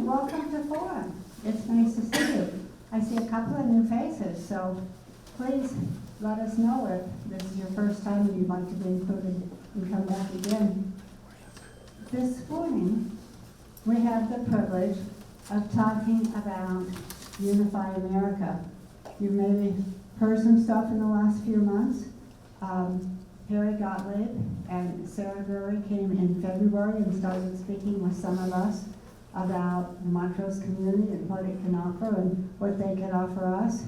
welcome to Forum. It's nice to see you. I see a couple of new faces, so please let us know if this is your first time and you'd like to be included and come back again. This morning, we have the privilege of talking about Unify America. You maybe heard some stuff in the last few months. Harry Gottlieb and Sarah Drury came in February and started speaking with some of us about the Montrose community and what it can offer and what they can offer us.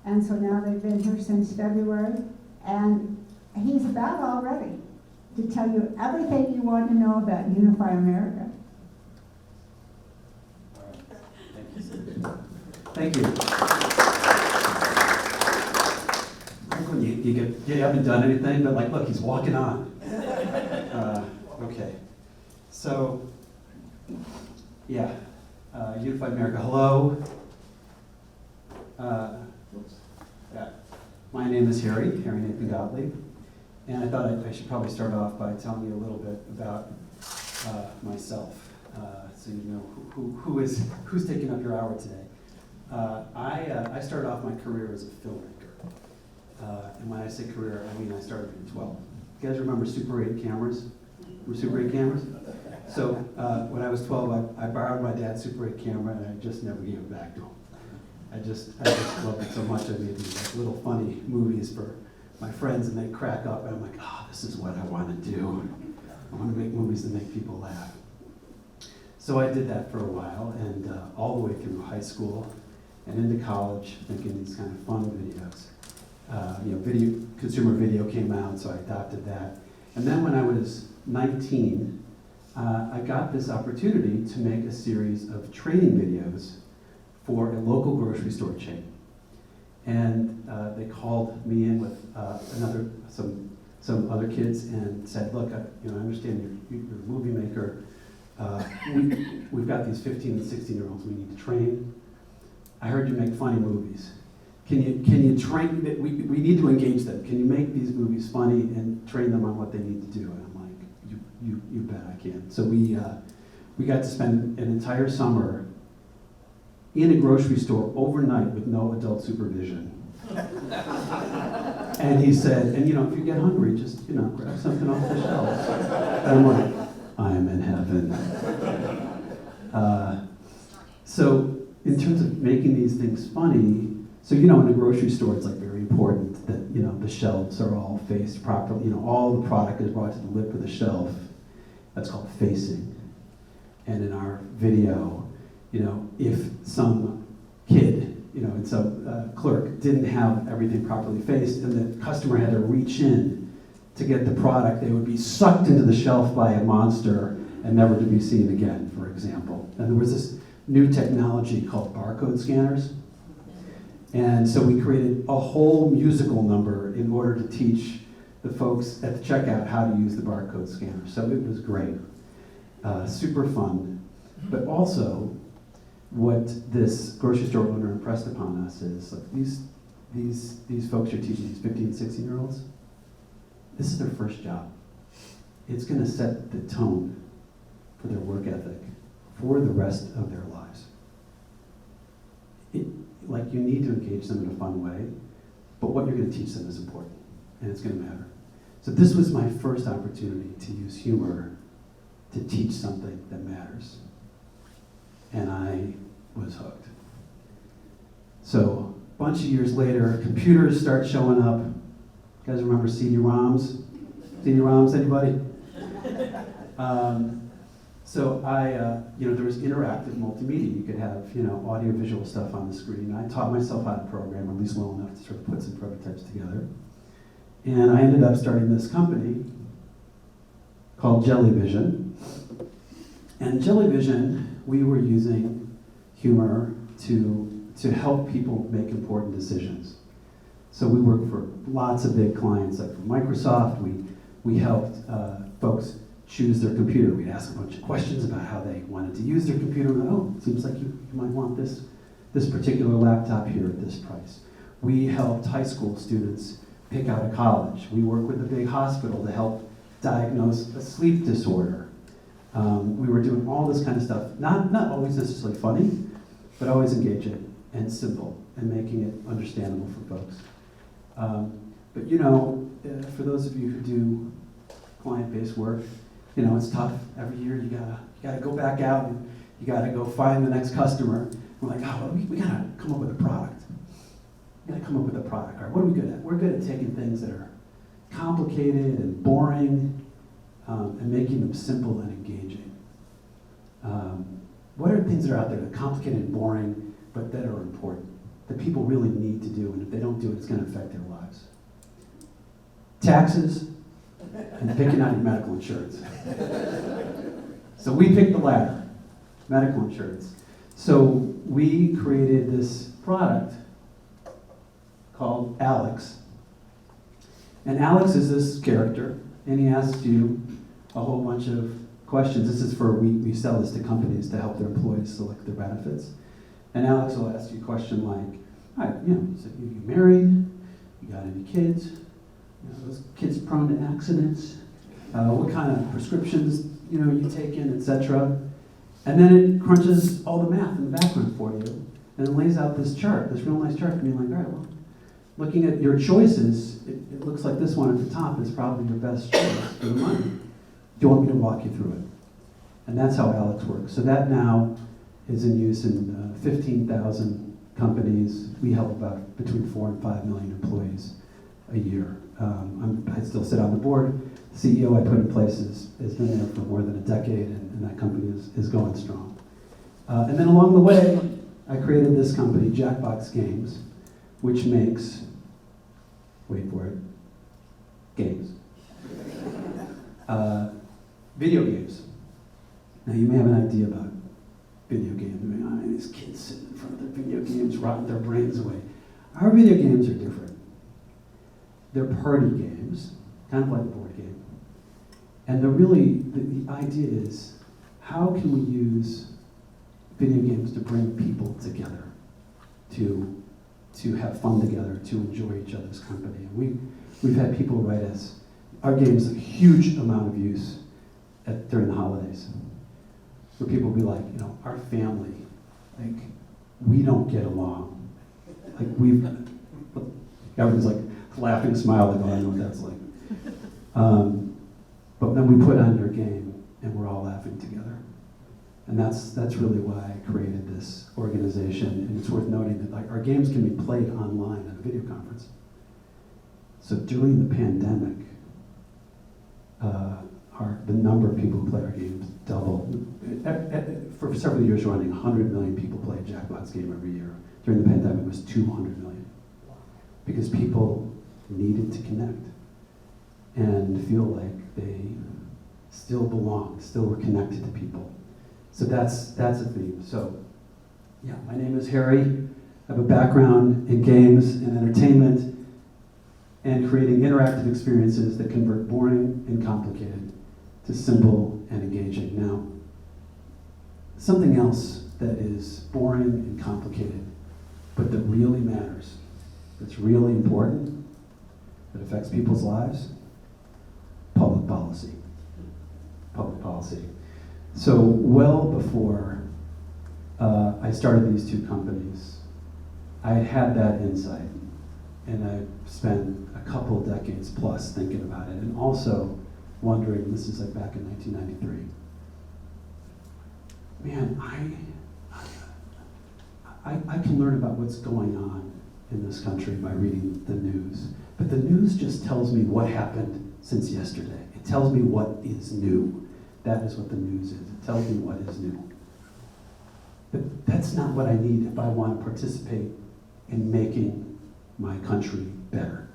And so now they've been here since February, and he's about all ready to tell you everything you want to know about Unify America. Thank you. When you haven't done anything, but like, look, he's walking on. Okay. So, yeah, Unify America, hello. Yeah. My name is Harry Nathan Gottlieb, and I thought I should probably start off by telling you a little bit about myself, so you know who's taking up your hour today. I started off my career as a filmmaker. And when I say career, I mean I started at 12. You guys remember Super 8 cameras? Were Super 8 cameras? So when I was 12, I borrowed my dad's Super 8 camera, and I just never gave it back to him. I just loved it so much. I made these like, little funny movies for my friends, and they crack up, and I'm like, oh, this is what I want to do. I want to make movies that make people laugh. So I did that for a while, and all the way through high school and into college, making these kind of fun videos. Consumer video came out, so I adopted that. And then when I was 19, I got this opportunity to make a series of training videos for a local grocery store chain. And they called me in with some other kids and said, look, I understand you're a movie maker. We've got these 15 and 16-year-olds we need to train. I heard you make funny movies. Can you train, we need to engage them. Can you make these movies funny and train them on what they need to do? And I'm like, you bet I can. So we got to spend an entire summer in a grocery store overnight with no adult supervision. And he said, and if you get hungry, just grab something off the shelves. And I'm like, I am in heaven. So in terms of making these things funny, so in a grocery store, it's like very important that the shelves are all faced properly. All the product is brought to the lip of the shelf. That's called facing. And in our video, if some kid, and some clerk didn't have everything properly faced, and the customer had to reach in to get the product, they would be sucked into the shelf by a monster and never to be seen again, for example. And there was this new technology called barcode scanners. And so we created a whole musical number in order to teach the folks at the checkout how to use the barcode scanner. So it was great, super fun. But also, what this grocery store owner impressed upon us is like these folks you're teaching, these 15, 16-year-olds, this is their first job. It's going to set the tone for their work ethic for the rest of their lives. You need to engage them in a fun way, but what you're going to teach them is important, and it's going to matter. So this was my first opportunity to use humor to teach something that matters. And I was hooked. So a bunch of years later, computers start showing up. You guys remember CD-ROMs? CD-ROMs, anybody? So there was interactive multimedia. You could have, audio-visual stuff on the screen. I taught myself how to program, at least well enough to sort of put some prototypes together. And I ended up starting this company called Jellyvision. And Jellyvision, we were using humor to help people make important decisions. So we worked for lots of big clients, like from Microsoft. We helped folks choose their computer. We'd ask a bunch of questions about how they wanted to use their computer. Oh, it seems like you might want this particular laptop here at this price. We helped high school students pick out a college. We work with a big hospital to help diagnose a sleep disorder. We were doing all this kind of stuff, not always necessarily funny, but always engaging and simple and making it understandable for folks. But you know, for those of you who do client-based work, you know, it's tough. Every year you gotta go back out and you gotta go find the next customer. We're like, oh, well, we gotta come up with a product. We gotta come up with a product. All right, what are we good at? We're good at taking things that are complicated and boring and making them simple and engaging. What are things that are out there that are complicated and boring, but that are important, that people really need to do, and if they don't do it, it's gonna affect their lives? Taxes and picking out your medical insurance. So we picked the latter, medical insurance. So we created this product called Alex. And Alex is this character, and he asks you a whole bunch of questions. This is for, we sell this to companies to help their employees select their benefits. And Alex will ask you a question like, all right, you know, so you married, you got any kids? You know, those kids prone to accidents? What kind of prescriptions, you know, you take in, etc. And then it crunches all the math in the background for you, and it lays out this chart, this real nice chart, and you're like, all right, well, looking at your choices, it looks like this one at the top is probably your best choice for the money. Do you want me to walk you through it? And that's how Alex works. So that now is in use in 15,000 companies. We help about between 4 and 5 million employees a year. I still sit on the board. The CEO I put in place has been there for more than a decade, and that company is going strong. And then along the way, I created this company, Jackbox Games, which makes, wait for it, games. Video games. Now you may have an idea about video games. I mean, these kids sitting in front of their video games, rotting their brains away. Our video games are different. They're party games, kind of like a board game. And the idea is, how can we use video games to bring people together, to have fun together, to enjoy each other's company? And we've had people write us. Our game's a huge amount of use during the holidays, where people will be like, you know, our family, like, we don't get along. Like, everyone's like laughing, smiling, going, I know what that's like. But then we put on their game, and we're all laughing together. And that's really why I created this organization. And it's worth noting that, like, our games can be played online at a video conference. So during the pandemic, the number of people who play our games doubled. For several years running, 100 million people play a Jackbox game every year. During the pandemic, it was 200 million. Because people needed to connect and feel like they still belong, still were connected to people. So that's a theme. So, yeah, my name is Harry. I have a background in games and entertainment and creating interactive experiences that convert boring and complicated to simple and engaging. Now, something else that is boring and complicated, but that really matters, that's really important, that affects people's lives, public policy. Public policy. So well before I started these two companies, I had that insight, and I spent a couple decades plus thinking about it, and also wondering, this is like back in 1993, man, I can learn about what's going on in this country by reading the news, but the news just tells me what happened since yesterday. It tells me what is new. That is what the news is. It tells me what is new. But that's not what I need if I want to participate in making my country better.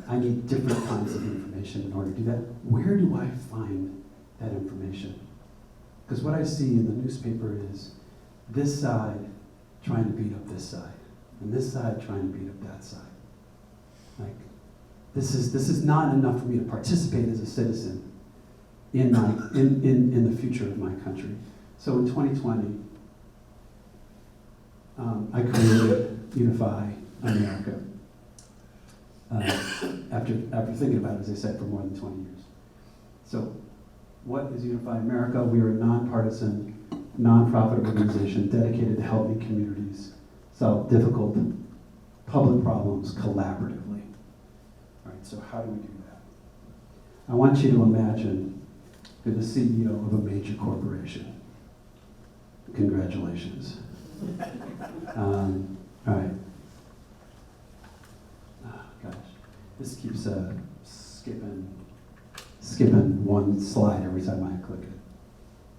I need different kinds of information in order to do that. Where do I find that information? Because what I see in the newspaper is this side trying to beat up this side, and this side trying to beat up that side. Like, this is not enough for me to participate as a citizen in the future of my country. So in 2020, I created Unify America. After thinking about it, as I said, for more than 20 years. So What is Unify America? We are a nonpartisan, nonprofit organization dedicated to helping communities solve difficult public problems collaboratively. All right, so how do we do that? I want you to imagine you're the CEO of a major corporation. Congratulations. All right. Oh, gosh, this keeps skipping one slide every time I click it.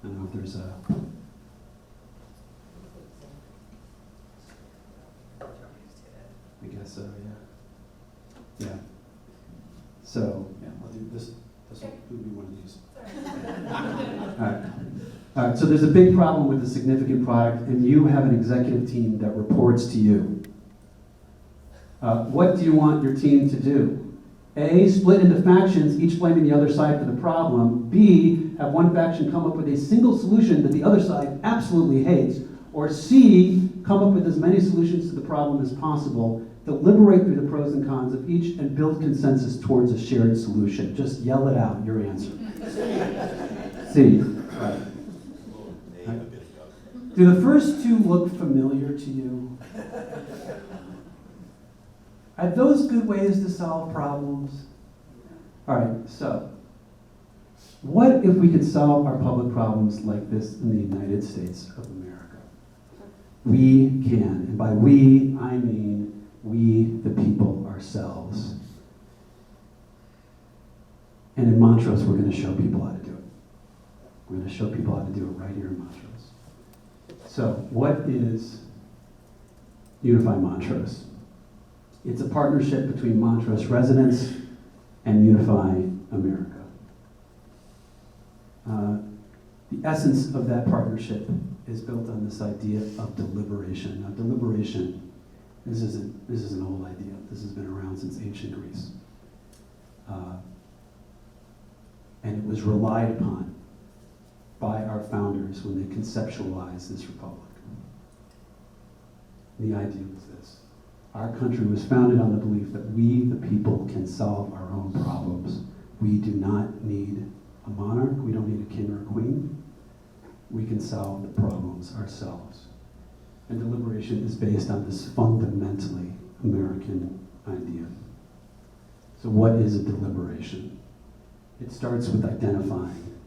I don't know if there's a. I guess so, yeah. Yeah. So, yeah, I'll do this. This will be one of these. All right. All right, so there's a big problem with a significant product, and you have an executive team that reports to you. What do you want your team to do? A, split into factions, each blaming the other side for the problem. B, have one faction come up with a single solution that the other side absolutely hates. Or C, come up with as many solutions to the problem as possible, deliberate through the pros and cons of each, and build consensus towards a shared solution. Just yell it out, your answer. C. Right. Do the first two look familiar to you? Are those good ways to solve problems? All right, so what if we could solve our public problems like this in the United States of America? We can, and by we, I mean we, the people ourselves. And in Montrose, we're going to show people how to do it. We're going to show people how to do it right here in Montrose. So, what is Unify Montrose? It's a partnership between Montrose residents and Unify America. The essence of that partnership is built on this idea of deliberation. Now, deliberation, this is an old idea. This has been around since ancient Greece. And it was relied upon by our founders when they conceptualized this republic. The idea was this. Our country was founded on the belief that we, the people, can solve our own problems. We do not need a monarch. We don't need a king or a queen. We can solve the problems ourselves. And deliberation is based on this fundamentally American idea. So what is a deliberation? It starts with identifying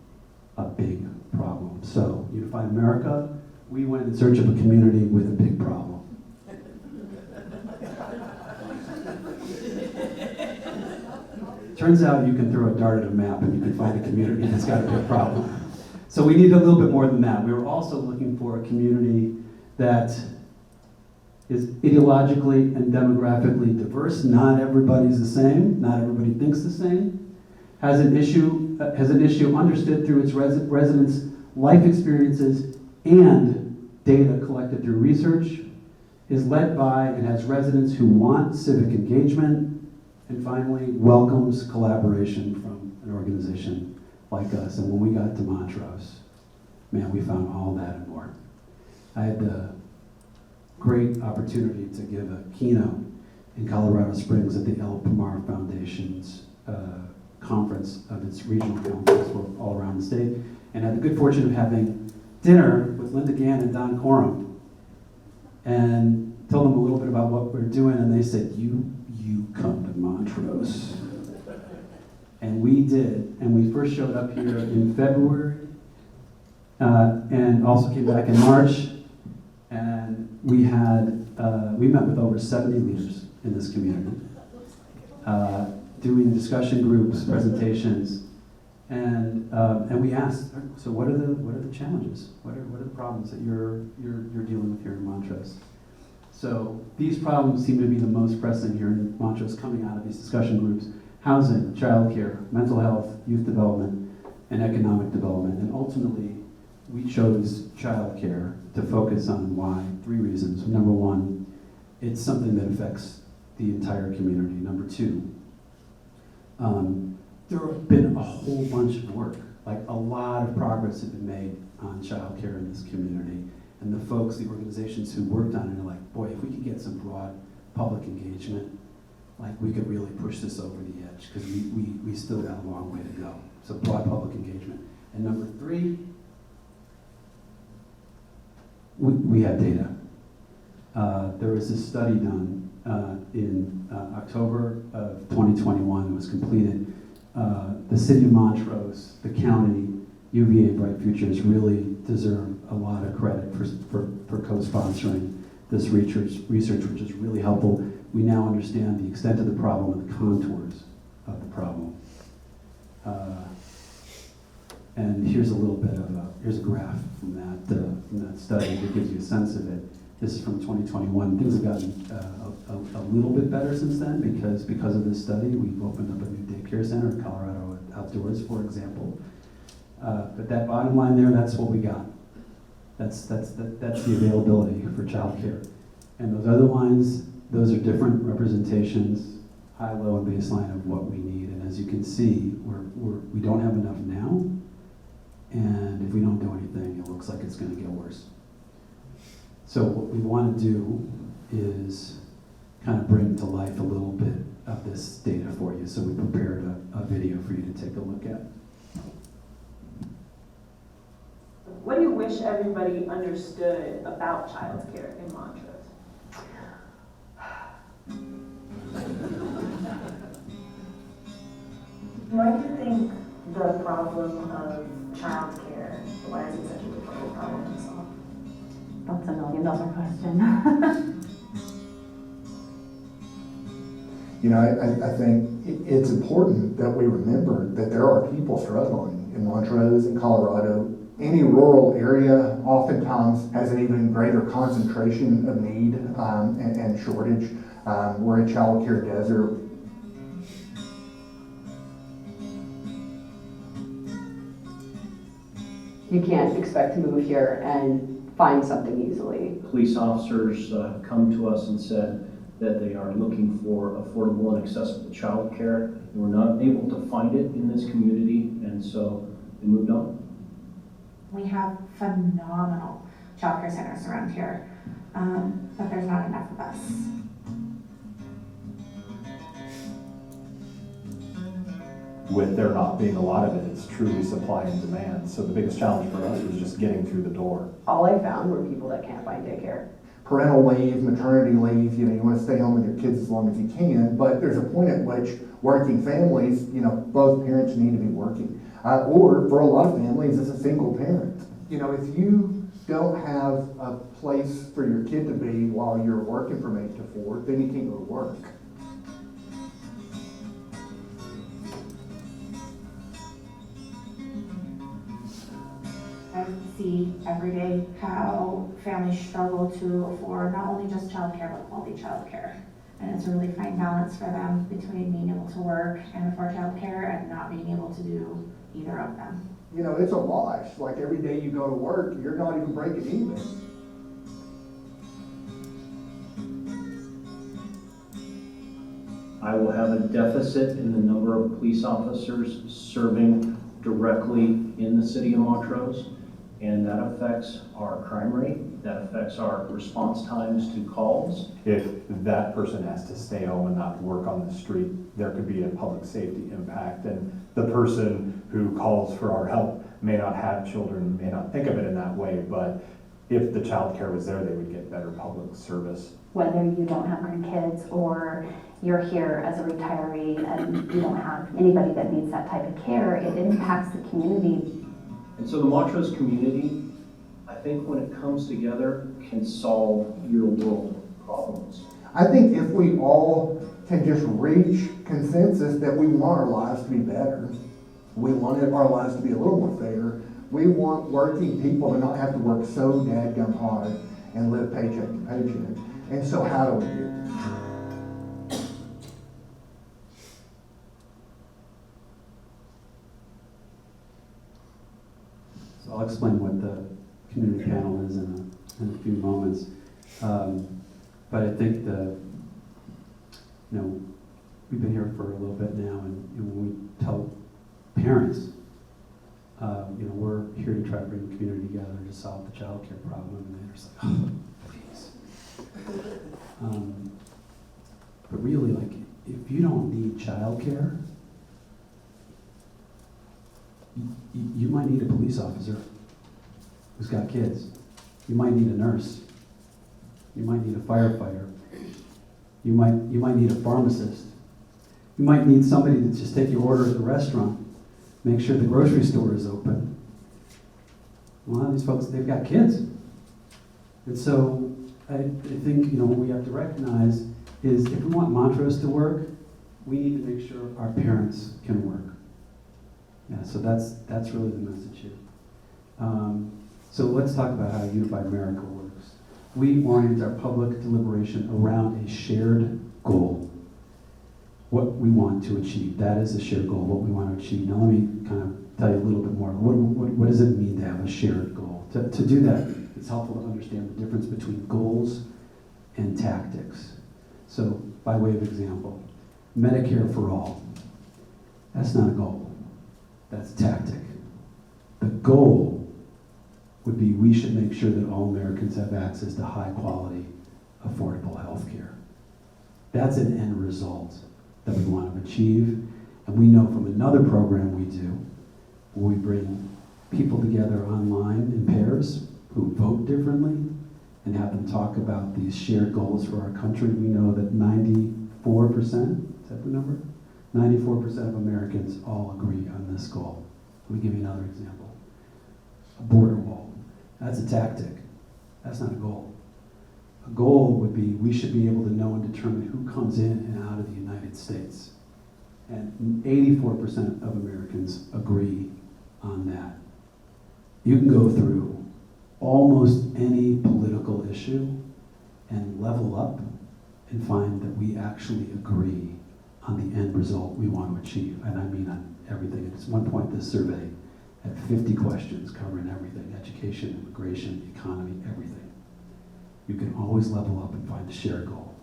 a big problem. So, Unify America, we went in search of a community with a big problem. Turns out you can throw a dart at a map and you can find a community that's got a big problem. So we need a little bit more than that. We were also looking for a community that is ideologically and demographically diverse. Not everybody's the same. Not everybody thinks the same. Has an issue understood through its residents' life experiences and data collected through research. Is led by and has residents who want civic engagement. And finally, welcomes collaboration from an organization like us. And when we got to Montrose, man, we found all that and more. I had the great opportunity to give a keynote in Colorado Springs at the El Pomar Foundation's conference of its regional councils all around the state, and had the good fortune of having dinner with Linda Gann and Don Coram, and told them a little bit about what we're doing, and they said, you come to Montrose. And we did, and we first showed up here in February, and also came back in March, and we met with over 70 leaders in this community, doing discussion groups, presentations, and we asked, so what are the challenges? What are the problems that you're dealing with here in Montrose? So these problems seem to be the most pressing here in Montrose coming out of these discussion groups: housing, childcare, mental health, youth development, and economic development. And ultimately, we chose childcare to focus on why. 3 reasons. Number 1, it's something that affects the entire community. Number 2, there have been a whole bunch of work, like a lot of progress has been made on childcare in this community. And the folks, the organizations who worked on it are like, boy, if we could get some broad public engagement, like we could really push this over the edge, because we still got a long way to go. So broad public engagement. And number three, we have data. There was this study done in October of 2021. It was completed. The city of Montrose, the county, UVA Bright Futures really deserve a lot of credit for co-sponsoring this research, which is really helpful. We now understand the extent of the problem and the contours of the problem. And here's a little bit of here's a graph from that study that gives you a sense of it. This is from 2021. Things have gotten a little bit better since then because of this study. We've opened up a new daycare center in Colorado Outdoors, for example. But that bottom line there, that's what we got. That's the availability for childcare. And those other lines, those are different representations, high, low, and baseline of what we need. And as you can see, we don't have enough now. And if we don't do anything, it looks like it's going to get worse. So what we want to do is kind of bring to life a little bit of this data for you. So we prepared a video for you to take a look at. What do you wish everybody understood about childcare in Montrose? Why do you think the problem of childcare, why is it such a difficult problem to solve? That's a $1 million question. You know, I think it's important that we remember that there are people struggling in Montrose and Colorado. Any rural area oftentimes has an even greater concentration of need and shortage. We're a child care desert. You can't expect to move here and find something easily. Police officers come to us and said that they are looking for affordable and accessible childcare. And we're not able to find it in this community, and so they moved on. We have phenomenal childcare centers around here, but there's not enough of us. With there not being a lot of it, it's truly supply and demand. So the biggest challenge for us was just getting through the door. All I found were people that can't find daycare. Parental leave, maternity leave, you want to stay home with your kids as long as you can, but there's a point at which working families, both parents need to be working. Or for a lot of families, it's a single parent. If you don't have a place for your kid to be while you're working from 8 to 4, then you can't go to work. I see every day how families struggle to afford not only just childcare, but quality childcare. And it's a really fine balance for them between being able to work and afford childcare and not being able to do either of them. It's a wash. Like every day you go to work, you're not even breaking even. I will have a deficit in the number of police officers serving directly in the city of Montrose, and that affects our crime rate, that affects our response times to calls. If that person has to stay home and not work on the street, there could be a public safety impact. And the person who calls for our help may not have children, may not think of it in that way, but if the child care was there, they would get better public service. Whether you don't have grandkids or you're here as a retiree and you don't have anybody that needs that type of care, it impacts the community. And so the Montrose community, I think when it comes together, can solve real world problems. I think if we all can just reach consensus that we want our lives to be better, we want our lives to be a little more fair, we want working people to not have to work so dadgum hard and live paycheck to paycheck. And so how do we do it? So I'll explain what the community panel is in a few moments. But I think we've been here for a little bit now, and when we tell parents, we're here to try to bring the community together to solve the child care problem, and they're just like, oh, please. But really, if you don't need child care, You might need a police officer who's got kids. You might need a nurse. You might need a firefighter. You might need a pharmacist. You might need somebody to just take your order at the restaurant, make sure the grocery store is open. A lot of these folks, they've got kids. And so I think, what we have to recognize is if we want Montrose to work, we need to make sure our parents can work. Yeah, so that's really the message here. So let's talk about how Unify America works. We orient our public deliberation around a shared goal. What we want to achieve. That is a shared goal, what we want to achieve. Now let me kind of tell you a little bit more. What does it mean to have a shared goal? To do that, it's helpful to understand the difference between goals and tactics. So, by way of example, Medicare for all. That's not a goal. That's a tactic. The goal would be we should make sure that all Americans have access to high quality, affordable health care. That's an end result that we want to achieve. And we know from another program we do, where we bring people together online in pairs who vote differently and have them talk about these shared goals for our country. We know that 94%, is that the number? 94% of Americans all agree on this goal. Let me give you another example. A border wall. That's a tactic. That's not a goal. A goal would be we should be able to know and determine who comes in and out of the United States. And 84% of Americans agree on that. You can go through almost any political issue and level up and find that we actually agree on the end result we want to achieve. And I mean on everything. At one point, this survey had 50 questions covering everything: education, immigration, economy, everything. You can always level up and find a shared goal.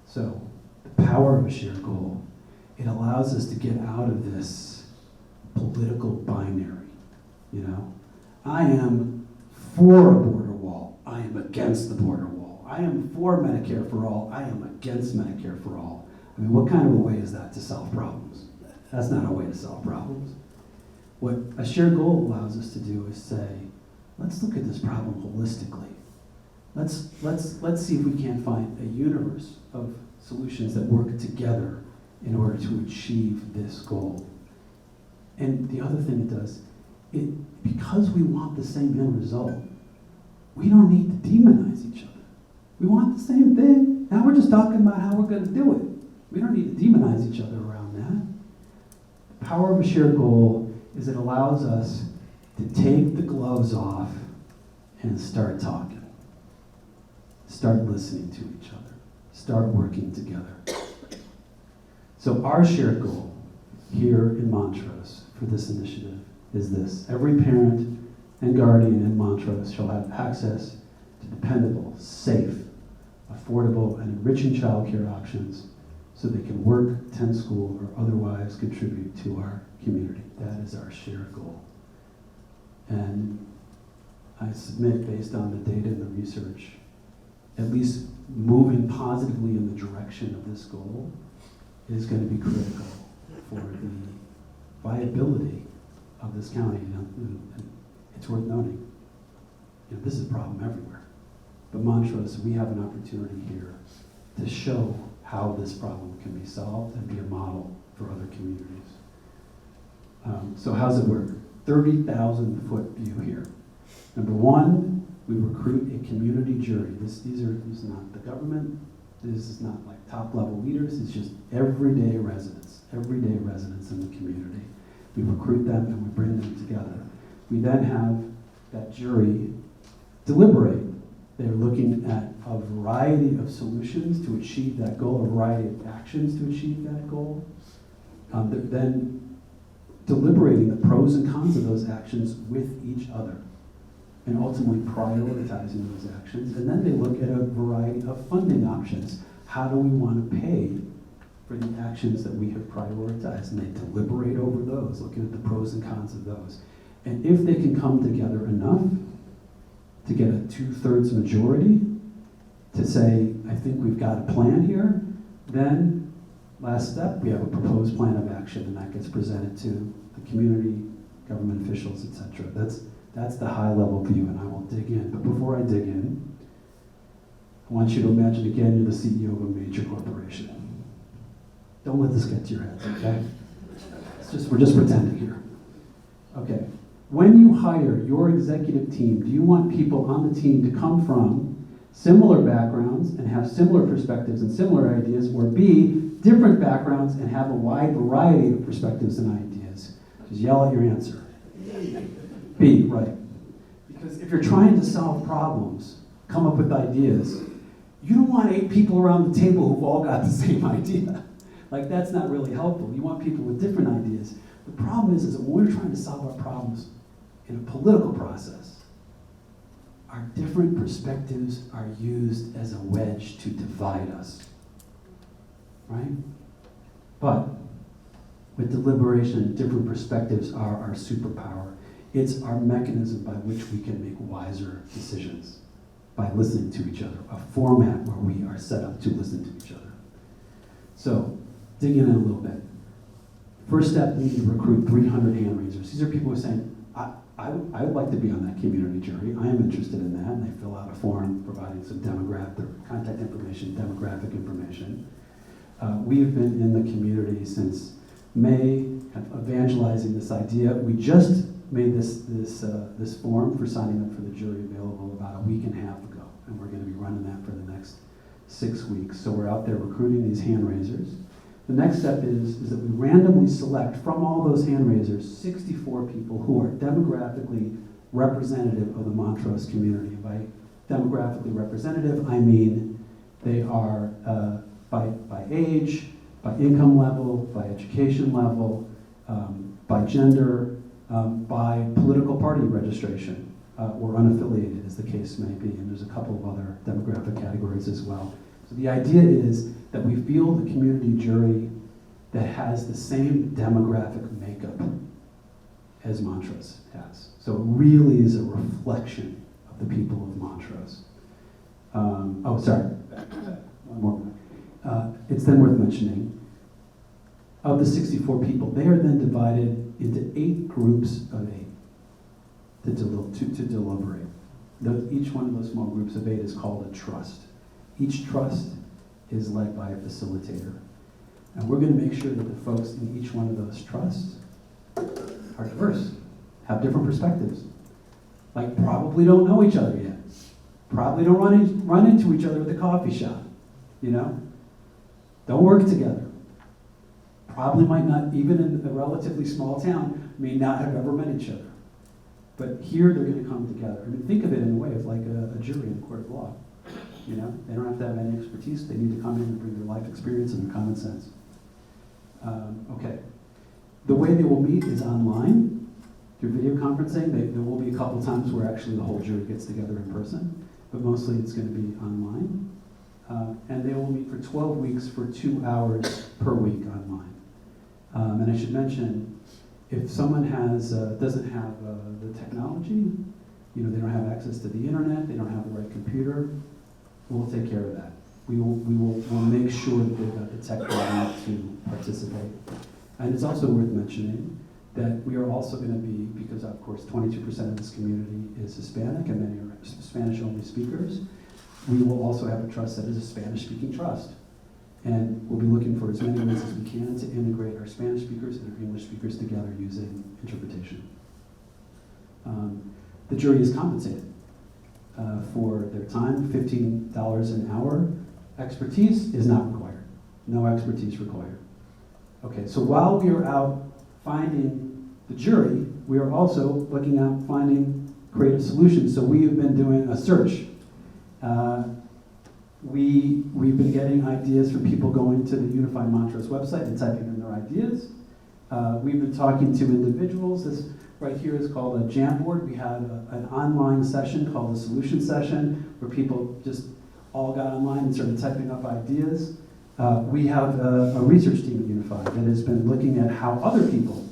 So, the power of a shared goal, it allows us to get out of this political binary. I am for a border wall. I am against the border wall. I am for Medicare for all. I am against Medicare for all. I mean, what kind of a way is that to solve problems? That's not a way to solve problems. What a shared goal allows us to do is say, let's look at this problem holistically. Let's see if we can't find a universe of solutions that work together in order to achieve this goal. And the other thing it does, because we want the same end result, we don't need to demonize each other. We want the same thing. Now we're just talking about how we're going to do it. We don't need to demonize each other around that. The power of a shared goal is it allows us to take the gloves off and start talking. Start listening to each other. Start working together. So our shared goal here in Montrose for this initiative is this: every parent and guardian in Montrose shall have access to dependable, safe, affordable, and enriching childcare options so they can work, attend school, or otherwise contribute to our community. That is our shared goal. And I submit, based on the data and the research, at least moving positively in the direction of this goal is going to be critical for the viability of this county. And it's worth noting, this is a problem everywhere. But Montrose, we have an opportunity here to show how this problem can be solved and be a model for other communities. So how's it work? 30,000-foot view here. Number one, we recruit a community jury. This is not the government. This is not like top-level leaders. It's just everyday residents in the community. We recruit them and we bring them together. We then have that jury deliberate. They're looking at a variety of solutions to achieve that goal, a variety of actions to achieve that goal. They're then deliberating the pros and cons of those actions with each other, and ultimately prioritizing those actions. And then they look at a variety of funding options. How do we want to pay for the actions that we have prioritized? And they deliberate over those, looking at the pros and cons of those. And if they can come together enough to get a 2/3 majority to say, I think we've got a plan here, then last step, we have a proposed plan of action, and that gets presented to the community government officials, etc. That's the high level view, and I will dig in. But before I dig in, I want you to imagine again you're the CEO of a major corporation. Don't let this get to your heads, okay? We're just pretending here. Okay. When you hire your executive team, do you want people on the team to come from similar backgrounds and have similar perspectives and similar ideas, or B, different backgrounds and have a wide variety of perspectives and ideas? Just yell at your answer. B, right. Because if you're trying to solve problems, come up with ideas, you don't want 8 people around the table who've all got the same idea. Like, that's not really helpful. You want people with different ideas. The problem is that when we're trying to solve our problems in a political process, our different perspectives are used as a wedge to divide us, right? But with deliberation, different perspectives are our superpower. It's our mechanism by which we can make wiser decisions, by listening to each other, a format where we are set up to listen to each other. So, dig in a little bit. First step, we need to recruit 300 hand raisers. These are people who are saying, I would like to be on that community jury. I am interested in that. And they fill out a form providing some their contact information, demographic information. We have been in the community since May, kind of evangelizing this idea. We just made this form for signing up for the jury available about a week and a half ago. And we're going to be running that for the next 6 weeks. So we're out there recruiting these hand raisers. The next step is that we randomly select from all those hand raisers 64 people who are demographically representative of the Montrose community. By demographically representative, I mean they are by age, by income level, by education level, by gender, by political party registration, or unaffiliated, as the case may be. And there's a couple of other demographic categories as well. So the idea is that we field a community jury that has the same demographic makeup as Montrose has. So it really is a reflection of the people of Montrose. One more. It's then worth mentioning, of the 64 people, they are then divided into 8 groups of 8 to deliberate. Each one of those small groups of 8 is called a trust. Each trust is led by a facilitator. And we're going to make sure that the folks in each one of those trusts are diverse, have different perspectives. Like, probably don't know each other yet. Probably don't run into each other at the coffee shop, you know? Don't work together. Probably might not, even in a relatively small town, may not have ever met each other. But here they're going to come together. I mean, think of it in a way of like a jury in a court of law. You know, they don't have to have any expertise. They need to come in and bring their life experience and their common sense. Okay. The way they will meet is online through video conferencing. There will be a couple times where actually the whole jury gets together in person, but mostly it's going to be online. And they will meet for 12 weeks for 2 hours per week online. And I should mention, if someone doesn't have the technology, you know, they don't have access to the internet, they don't have the right computer, we'll take care of that. We'll make sure that they've got the tech ready to participate. And it's also worth mentioning that we are also going to be, because of course 22% of this community is Hispanic and many are Spanish-only speakers, we will also have a trust that is a Spanish-speaking trust. And we'll be looking for as many ways as we can to integrate our Spanish speakers and our English speakers together using interpretation. The jury is compensated for their time, $15 an hour. Expertise is not required. No expertise required. Okay, so while we are out finding the jury, we are also looking at finding creative solutions. So we have been doing a search. We've been getting ideas from people going to the Unify Montrose website and typing in their ideas. We've been talking to individuals. This right here is called a Jamboard. We had an online session called a solution session where people just all got online and started typing up ideas. We have a research team at Unify that has been looking at how other people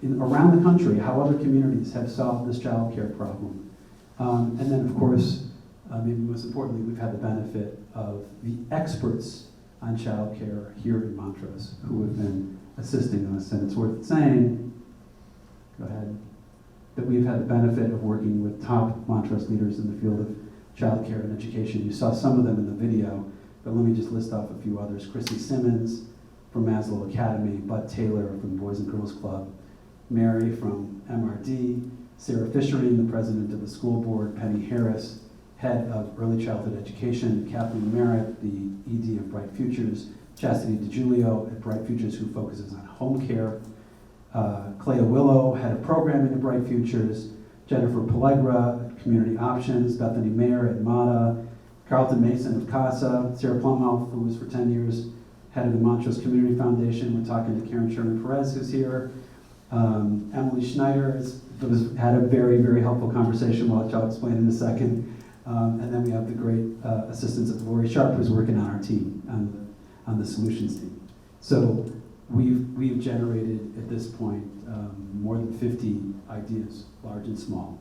around the country, how other communities have solved this child care problem. And then, of course, maybe most importantly, we've had the benefit of the experts on child care here in Montrose who have been assisting us. And it's worth saying, go ahead. that we've had the benefit of working with top Montrose leaders in the field of childcare and education. You saw some of them in the video, but let me just list off a few others. Chrissy Simmons from Maslow Academy, Bud Taylor from Boys and Girls Club, Mary from MRD, Sarah Fisherin, the president of the school board, Penny Harris, head of early childhood education, Kathleen Merritt, the ED of Bright Futures, Chastity DiGiulio at Bright Futures, who focuses on home care, Clea Willow, head of programming at Bright Futures, Jennifer Pellegra at Community Options, Bethany Mayer at MATA, Carlton Mason of CASA, Sarah Plumhoff, who was for 10 years head of the Montrose Community Foundation. We're talking to Karen Sherman-Perez, who's here. Emily Schneider had a very, very helpful conversation, which I'll explain in a second. And then we have the great assistance of Lori Sharp, who's working on our team, on the solutions team. So we've generated at this point more than 50 ideas, large and small,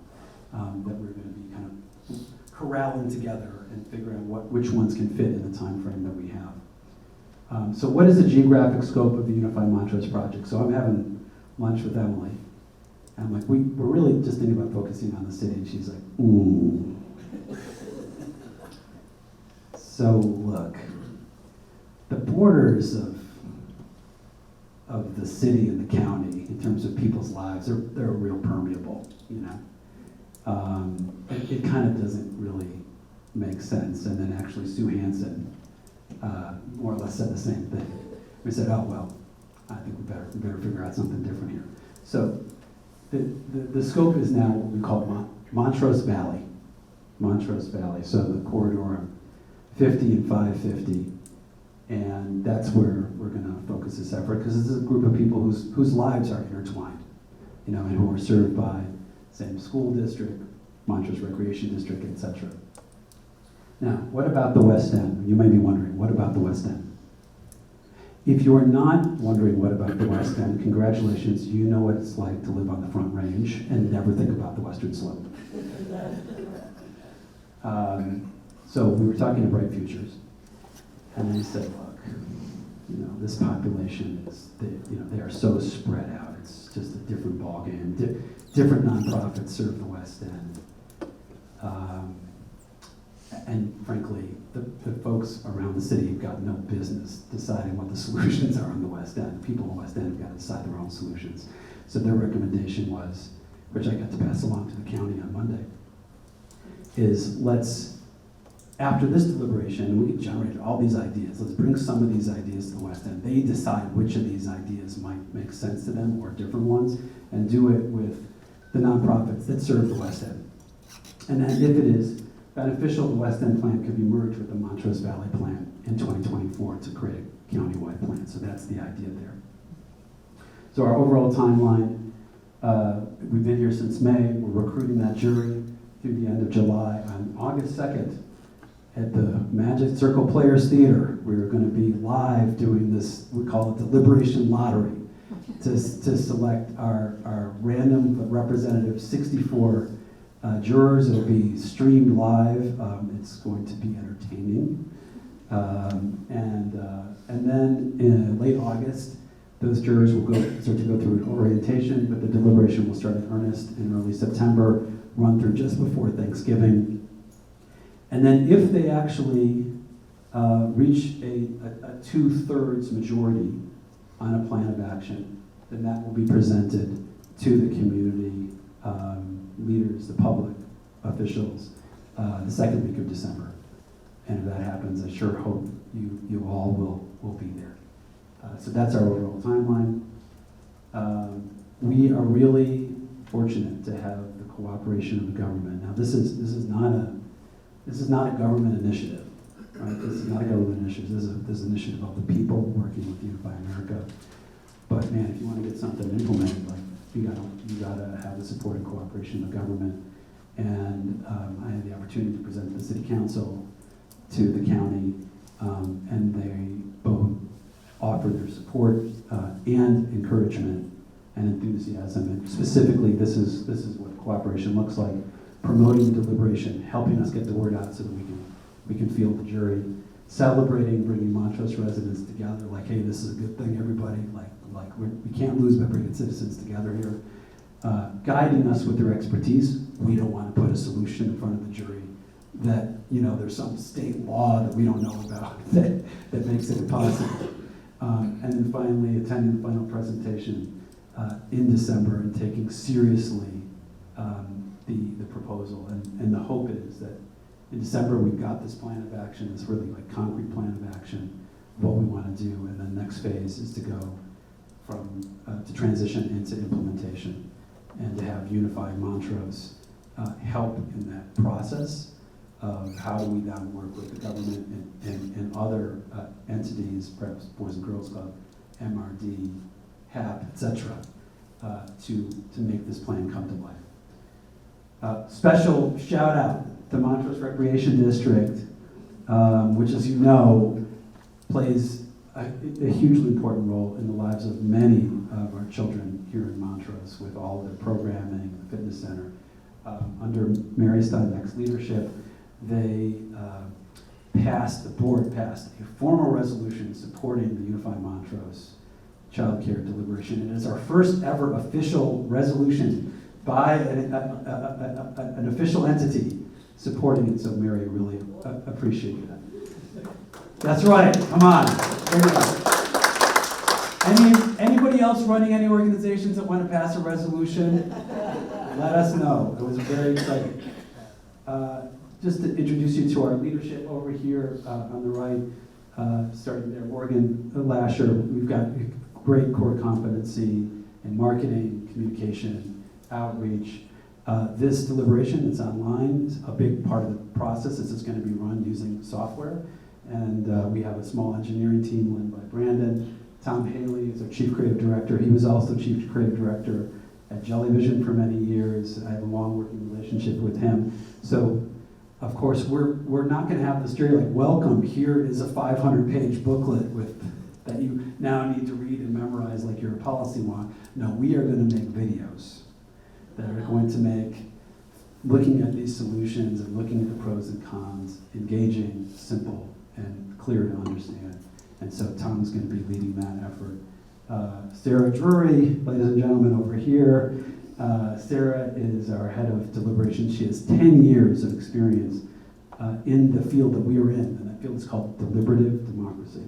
that we're going to be kind of corralling together and figuring out which ones can fit in the time frame that we have. So what is the geographic scope of the Unify Montrose project? So I'm having lunch with Emily, and I'm like, we're really just thinking about focusing on the city, and she's like, ooh. So look, the borders of the city and the county, in terms of people's lives, they're real permeable, you know. It kind of doesn't really make sense. And then actually Sue Hansen more or less said the same thing. We said, oh, well, I think we better figure out something different here. So the scope is now what we call Montrose Valley. Montrose Valley, so the corridor 50 and 550. And that's where we're going to focus this effort, because this is a group of people whose lives are intertwined, you know, and who are served by same school district, Montrose Recreation District, etc. Now, what about the West End? You may be wondering, what about the West End? If you're not wondering what about the West End, congratulations, you know what it's like to live on the Front Range and never think about the Western Slope. So we were talking to Bright Futures, and they said, look, you know, this population they are so spread out. It's just a different ballgame. Different nonprofits serve the West End. And frankly, the folks around the city have got no business deciding what the solutions are on the West End. The people in the West End have got to decide their own solutions. So their recommendation was, which I got to pass along to the county on Monday, is let's, after this deliberation, we generated all these ideas. Let's bring some of these ideas to the West End. They decide which of these ideas might make sense to them or different ones, and do it with the nonprofits that serve the West End. And then if it is beneficial, the West End plan could be merged with the Montrose Valley plan in 2024 to create a countywide plan. So that's the idea there. So our overall timeline, we've been here since May. We're recruiting that jury through the end of July. On August 2nd, at the Magic Circle Players Theater, we're going to be live doing this, we call it the Liberation Lottery, to select our random but representative 64 jurors. It'll be streamed live. It's going to be entertaining. And then in late August, those jurors will start to go through an orientation, but the deliberation will start in earnest in early September, run through just before Thanksgiving. And then if they actually reach a 2/3 majority on a plan of action, then that will be presented to the community leaders, the public officials, the second week of December. And if that happens, I sure hope you all will be there. So that's our overall timeline. We are really fortunate to have the cooperation of the government. Now, this is not a government initiative, right? This is not a government initiative. This is an initiative of the people working with Unify America. But man, if you want to get something implemented, like you gotta have the support and cooperation of the government. And I had the opportunity to present to the city council, to the county, and they both offered their support and encouragement and enthusiasm. And specifically, this is what cooperation looks like: promoting the helping us get the word out so that we can field the jury, celebrating bringing Montrose residents together. Like, hey, this is a good thing, everybody. Like we can't lose by bringing citizens together here. guiding us with their expertise. We don't want to put a solution in front of the jury that, there's some state law that we don't know about that makes it impossible. And then finally, attending the final presentation in December and taking seriously the proposal. And the hope is that in December, we've got this plan of action, this really like concrete plan of action, what we want to do, and the next phase is to go to transition into implementation and to have Unify Montrose help in that process of how do we then work with the government and other entities, perhaps Boys and Girls Club, MRD, HAP, etc., to make this plan come to life. Special shout out to Montrose Recreation District, which, as you know, plays a hugely important role in the lives of many of our children here in Montrose with all of their programming, the fitness center. Under Mary Steinbeck's leadership, the board passed a formal resolution supporting the Unify Montrose childcare deliberation. It is our first ever official resolution by an official entity supporting it, so Mary, really appreciate that. That's right, come on. There you go. Anybody else running any organizations that want to pass a resolution? Let us know. It was very exciting. Just to introduce you to our leadership over here on the right, starting there, Morgan Lasher. We've got great core competency in marketing, communication, outreach. This deliberation that's online is a big part of the process. This is going to be run using software. And we have a small engineering team led by Brandon. Tom Haley is our chief creative director. He was also chief creative director at Jellyvision for many years. I have a long working relationship with him. So, of course, we're not going to have this jury like, welcome, here is a 500-page booklet that you now need to read and memorize like you're a policy wonk. No, we are going to make videos that are going to make looking at these solutions and looking at the pros and cons engaging, simple, and clear to understand. And so Tom's going to be leading that effort. Sarah Drury, ladies and gentlemen, over here. Sarah is our head of deliberations. She has 10 years of experience in the field that we are in, and that field is called deliberative democracy.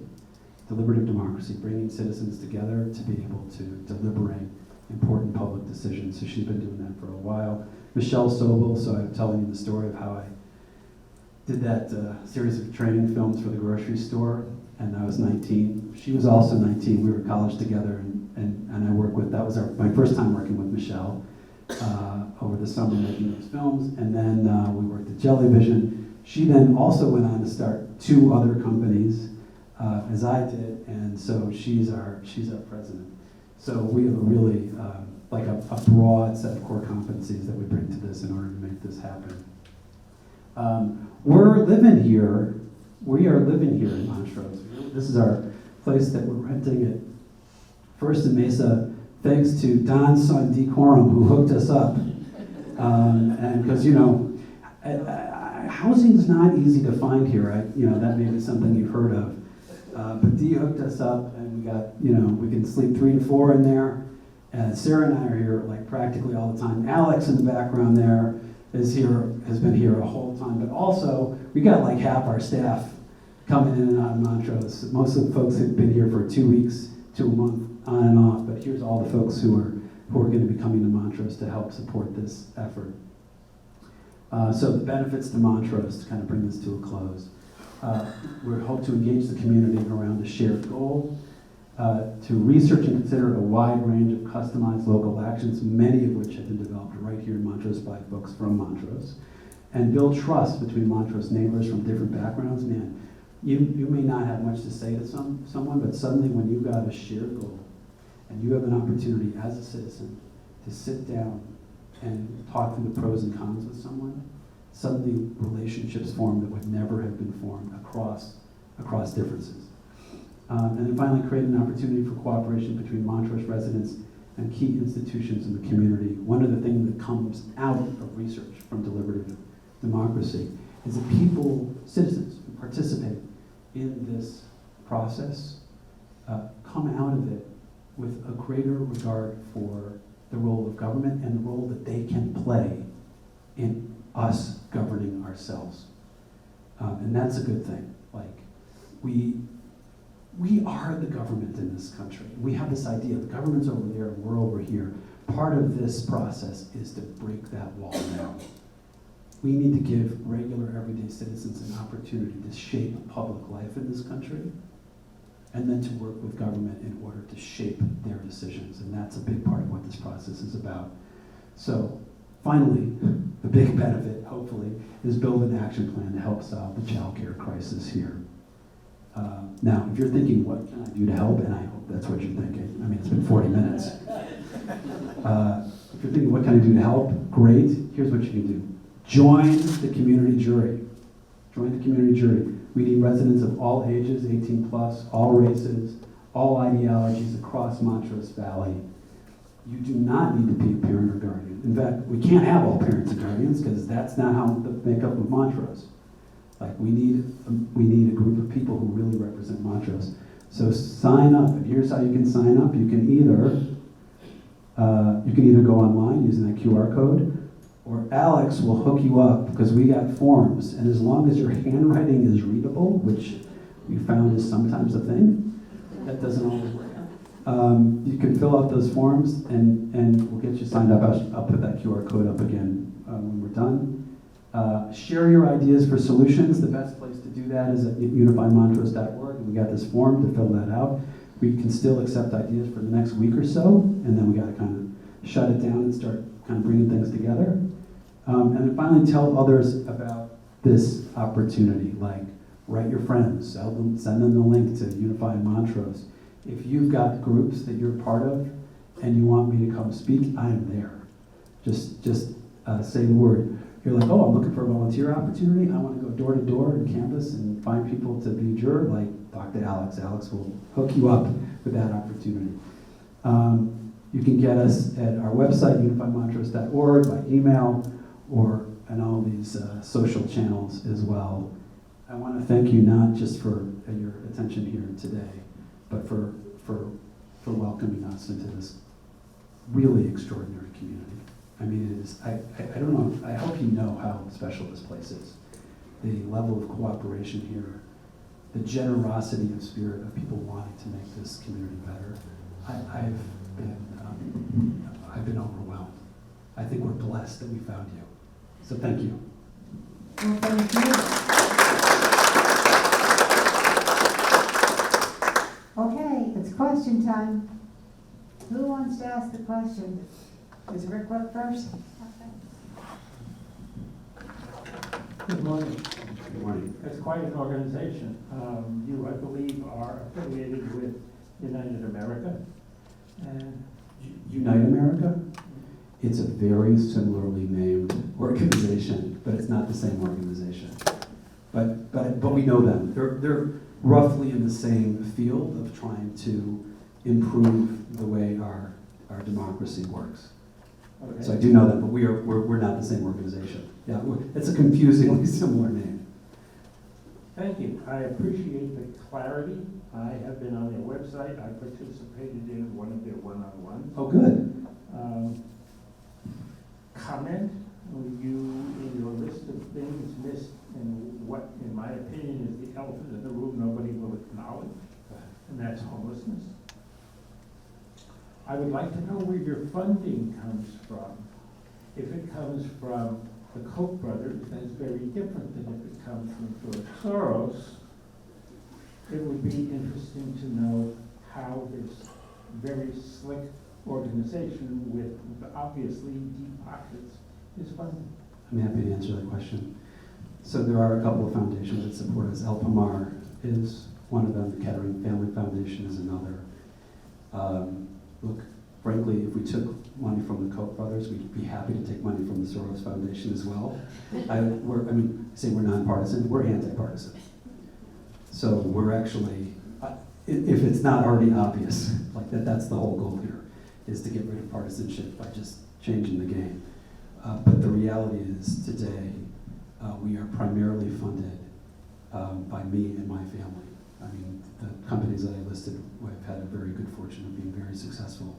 Deliberative democracy, bringing citizens together to be able to deliberate important public decisions. So she's been doing that for a while. Michelle Sobel, so I'm telling you the story of how I did that series of training films for the grocery store, and I was 19. She was also 19. We were in college together, and I worked with, that was my first time working with Michelle over the summer making those films, and then we worked at Jellyvision. She then also went on to start 2 other companies, as I did, and so she's our president. So we have a really, like a broad set of core competencies that we bring to this in order to make this happen. We are living here in Montrose. This is our place that we're renting at First and Mesa, thanks to Don's son Decorum, who hooked us up. And because, housing is not easy to find here. That may be something you've heard of. But Dee hooked us up, and we got, we can sleep 3 to 4 in there. And Sarah and I are here like practically all the time. Alex in the background there has been here a whole time. But also, we got like half our staff coming in and out of Montrose. Most of the folks have been here for 2 weeks to a month, on and off. But here's all the folks who are going to be coming to Montrose to help support this effort. So the benefits to Montrose, to kind of bring this to a close. We hope to engage the community around a shared goal, to research and consider a wide range of customized local actions, many of which have been developed right here in Montrose by folks from Montrose, and build trust between Montrose neighbors from different backgrounds. Man, you may not have much to say to someone, but suddenly when you've got a shared goal, and you have an opportunity as a citizen to sit down and talk through the pros and cons with someone, suddenly relationships form that would never have been formed across differences. And then finally, create an opportunity for cooperation between Montrose residents and key institutions in the community. One of the things that comes out of research from deliberative democracy is that citizens who participate in this process, come out of it with a greater regard for the role of government and the role that they can play in us governing ourselves. And that's a good thing. Like, we are the government in this country. We have this idea, the government's over there and we're over here. Part of this process is to break that wall down. We need to give regular, everyday citizens an opportunity to shape public life in this country, and then to work with government in order to shape their decisions. And that's a big part of what this process is about. So finally, the big benefit, hopefully, is build an action plan to help solve the childcare crisis here. Now, if you're thinking, what can I do to help? And I hope that's what you're thinking. I mean, it's been 40 minutes. If you're thinking, what can I do to help? Great. Here's what you can do. Join the community jury. Join the community jury. We need residents of all ages, 18 plus, all races, all ideologies across Montrose Valley. You do not need to be a parent or guardian. In fact, we can't have all parents and guardians because that's not how the makeup of Montrose. Like, we need a group of people who really represent Montrose. So sign up, and here's how you can sign up. You can either go online using that QR code, or Alex will hook you up because we got forms, and as long as your handwriting is readable, which we found is sometimes a thing, that doesn't always work. You can fill out those forms, and we'll get you signed up. I'll put that QR code up again when we're done. Share your ideas for solutions. The best place to do that is at unifymontrose.org. We got this form to fill that out. We can still accept ideas for the next week or so, and then we got to kind of shut it down and start kind of bringing things together. And then finally, tell others about this opportunity. Like, write your friends, send them the link to Unify Montrose. If you've got groups that you're part of and you want me to come speak, I'm there. Just say the word. You're like, oh, I'm looking for a volunteer opportunity. I want to go door to door and canvas and find people to be a juror. Like, talk to Alex. Alex will hook you up with that opportunity. You can get us at our website, unifymontrose.org, by email, or on all these social channels as well. I want to thank you not just for your attention here today, but for welcoming us into this really extraordinary community. I mean, it is, I don't know, I hope you know how special this place is. The level of cooperation here, the generosity of spirit of people wanting to make this community better. I've been overwhelmed. I think we're blessed that we found you. So thank you. Well, thank you. Okay, it's question time. Who wants to ask the question? Does Rick look first? Good morning. Good morning. It's quite an organization. You, I believe, are affiliated with United America. And Unite America? It's a very similarly named organization, but it's not the same organization. But we know them. They're roughly in the same field of trying to improve the way our democracy works. okay. So I do know them, but we're not the same organization. Yeah, it's a confusingly similar name. Thank you. I appreciate the clarity. I have been on their website. I participated in one of their one-on-ones. Oh, good. Comment, you, in your list of things, missed in what, in my opinion, is the elephant in the room nobody will acknowledge, and that's homelessness. I would like to know where your funding comes from. If it comes from the Koch brothers, that's very different than if it comes from George Soros. It would be interesting to know how this very slick organization with obviously deep pockets is funded. I'm happy to answer that question. So there are a couple of foundations that support us. El Pomar is one of them. The Kettering Family Foundation is another. Look, frankly, if we took money from the Koch brothers, we'd be happy to take money from the Soros Foundation as well. I say we're nonpartisan, we're anti-partisan. So we're actually, if it's not already obvious, like that's the whole goal here, is to get rid of partisanship by just changing the game. But the reality is today, we are primarily funded by me and my family. I mean, the companies that I listed have had a very good fortune of being very successful.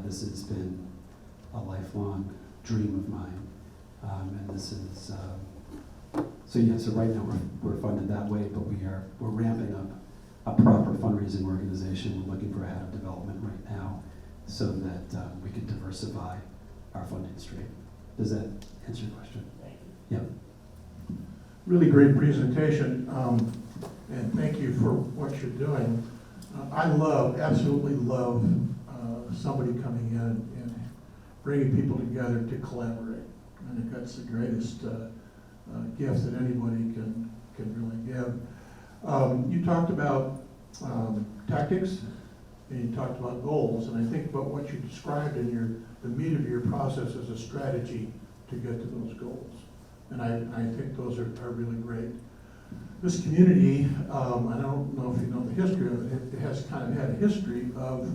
This has been a lifelong dream of mine. And this is, so right now we're funded that way, but we're ramping up a proper fundraising organization. We're looking for a head of development right now so that we can diversify our funding stream. Does that answer your question? Thank you. Yeah. Really great presentation, and thank you for what you're doing. I absolutely love somebody coming in and bringing people together to collaborate. I think that's the greatest gift that anybody can really give. You talked about tactics, and you talked about goals, and I think about what you described in the meat of your process as a strategy to get to those goals. And I think those are really great. This community, I don't know if you know the history of it, it has kind of had a history of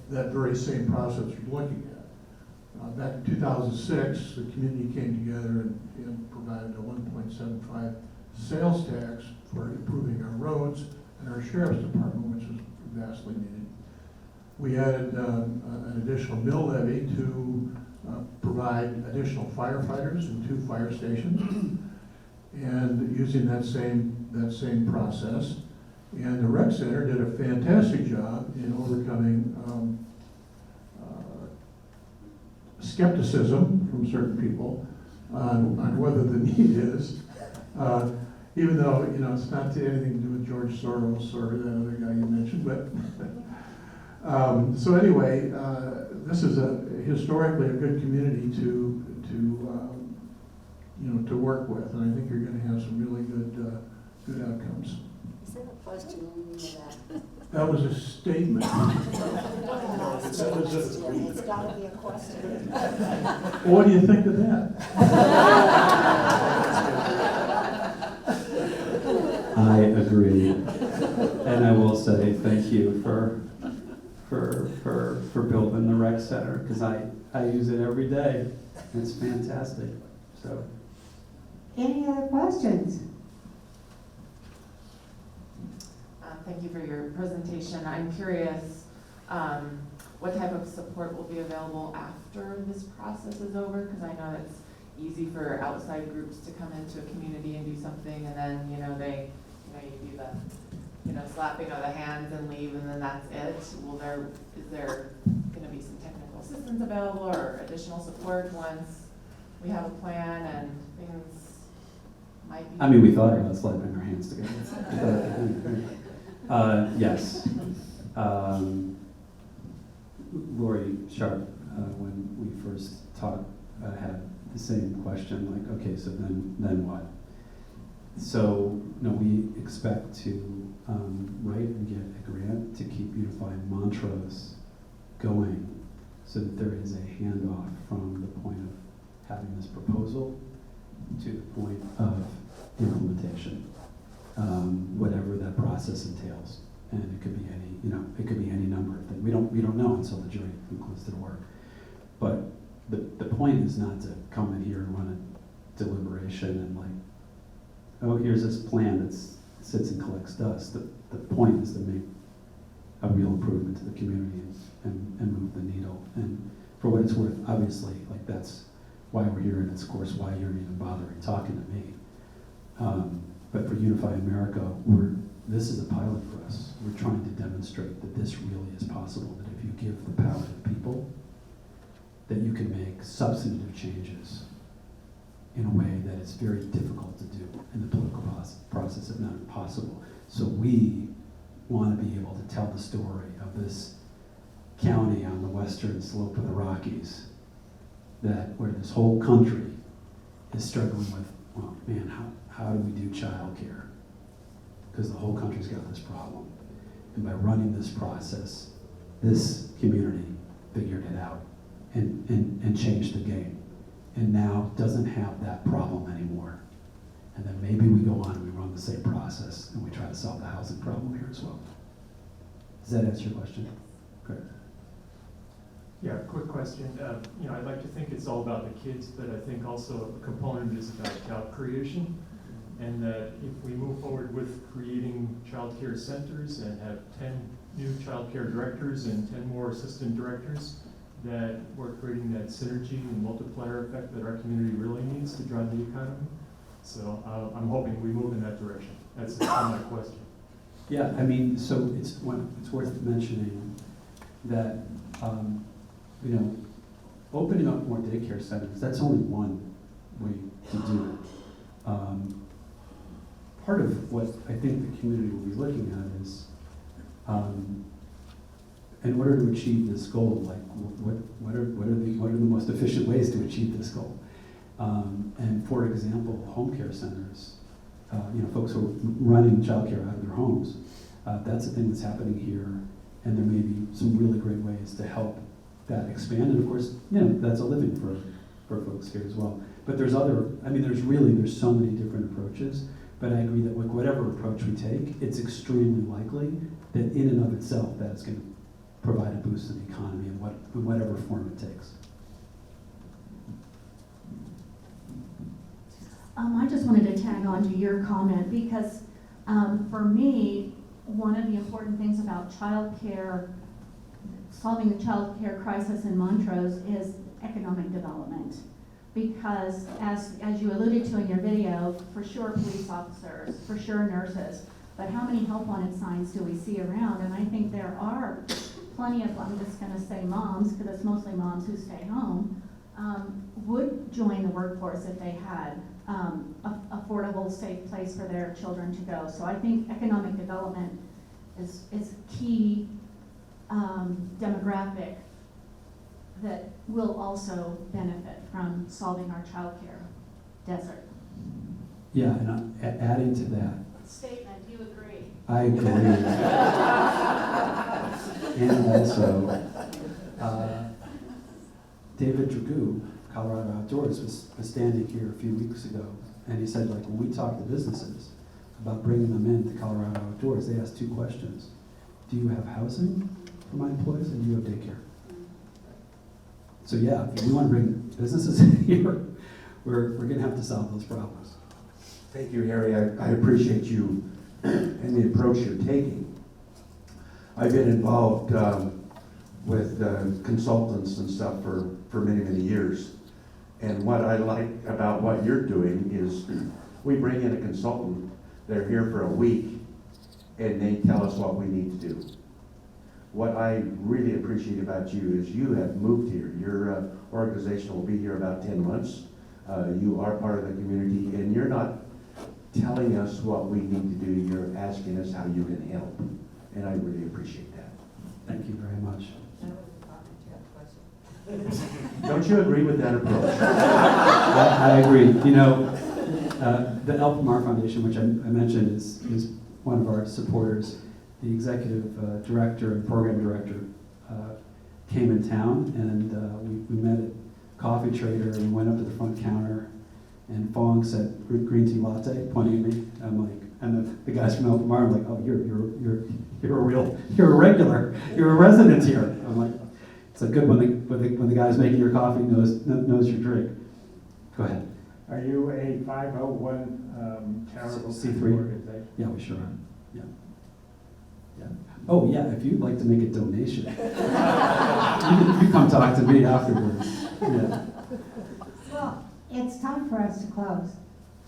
that very same process you're looking at. Back in 2006, the community came together and provided a 1.75 sales tax for improving our roads and our sheriff's department, which was vastly needed. We added an additional mill levy to provide additional firefighters in 2 fire stations, and using that same process. And the rec center did a fantastic job in overcoming skepticism from certain people on whether the need is, even though it's not anything to do with George Soros or that other guy you mentioned. But so anyway, this is historically a good community to work with, and I think you're going to have some really good outcomes. Is that a question in that? That was a statement. It's got to be a question. Well, what do you think of that? I agree, and I will say thank you for building the rec center, because I use it every day. It's fantastic. So, Any other questions? Thank you for your presentation. I'm curious, what type of support will be available after this process is over? Because I know it's easy for outside groups to come into a community and do something, and then you do the slapping of the hands and leave, and then that's it. Is there going to be some technical assistance available or additional support once we have a plan and things might be? I mean, we thought about slapping our hands together. Yes. Lori Sharp, when we first talked, had the same question, like, okay, so then what? So, we expect to write and get a grant to keep Unify Montrose going, so that there is a handoff from the point of having this proposal to the point of implementation. Whatever that process entails, and it could be any number of things. We don't know until the jury concludes their work. But the point is not to come in here and run a deliberation and oh, here's this plan that sits and collects dust. The point is to make a real improvement to the community and move the needle. And for what it's worth, obviously, that's why we're here, and it's of course why you're even bothering talking to me. But for Unify America, this is a pilot for us. We're trying to demonstrate that this really is possible, that if you give the power to the people, that you can make substantive changes in a way that is very difficult to do in the political process, if not impossible. So we want to be able to tell the story of this county on the western slope of the Rockies, where this whole country is struggling with, well, man, how do we do childcare? Because the whole country's got this problem. And by running this process, this community figured it out and changed the game. And now doesn't have that problem anymore. And then maybe we go on and we run the same process and we try to solve the housing problem here as well. Does that answer your question? Great. Yeah, quick question. I'd like to think it's all about the kids, but I think also a component is about job creation. And that if we move forward with creating child care centers and have 10 new child care directors and 10 more assistant directors, that we're creating that synergy and multiplier effect that our community really needs to drive the economy. So I'm hoping we move in that direction. That's my question. Yeah, I mean, so it's worth mentioning that, you know, opening up more daycare centers, that's only one way to do it. Part of what I think the community will be looking at is, in order to achieve this goal, like what are the most efficient ways to achieve this goal? And for example, home care centers, you know, folks who are running childcare out of their homes, that's a thing that's happening here, and there may be some really great ways to help that expand. And of course, you know, that's a living for folks here as well. But there's other, I mean, there's so many different approaches, but I agree that with whatever approach we take, it's extremely likely that in and of itself, that's going to provide a boost to the economy in whatever form it takes. I just wanted to tag on to your comment because for me, one of the important things about childcare, solving the childcare crisis in Montrose is economic development. Because as you alluded to in your video, for sure police officers, for sure nurses, but how many help wanted signs do we see around? And I think there are plenty of, I'm just gonna say moms, because it's mostly moms who stay home, would join the workforce if they had affordable, safe place for their children to go. So I think economic development is key demographic that will also benefit from solving our childcare desert. Yeah, and adding to that, Statement, do you agree? I agree. And also, David Dragoo, Colorado Outdoors, was standing here a few weeks ago, and he said, like, when we talk to businesses about bringing them into Colorado Outdoors, they ask two questions. Do you have housing for my employees, and do you have daycare? So yeah, if we want to bring businesses in here, we're going to have to solve those problems. Thank you, Harry. I appreciate you and the approach you're taking. I've been involved with consultants and stuff for many, many years. And what I like about what you're doing is we bring in a consultant, they're here for a week, and they tell us what we need to do. What I really appreciate about you is you have moved here. Your organization will be here about 10 months. You are part of the community, and you're not telling us what we need to do. You're asking us how you can help, and I really appreciate that. Thank you very much. Don't you agree with that approach? I agree. You know, the El Pomar Foundation, which I mentioned, is one of our supporters. The executive director and program director came in town, and we met at Coffee Trader, and we went up to the front counter, and Fong said, "Green tea latte," pointing at me. I'm like, and the guys from El Pomar, I'm like, "Oh, you're a regular, you're a resident here." I'm like, it's a good when the guy's making your coffee knows your drink. Go ahead. Are you a 501 charitable C3? organization? Yeah, we sure are. Yeah. Yeah. Oh yeah, if you'd like to make a donation, you come talk to me afterwards. Yeah. Well, it's time for us to close.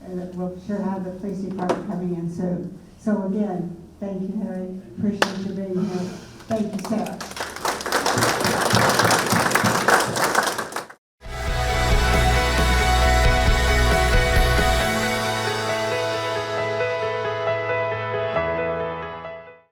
We'll sure have the police department coming in soon. So again, thank you, Harry. Appreciate you being here. Thank you, Sarah.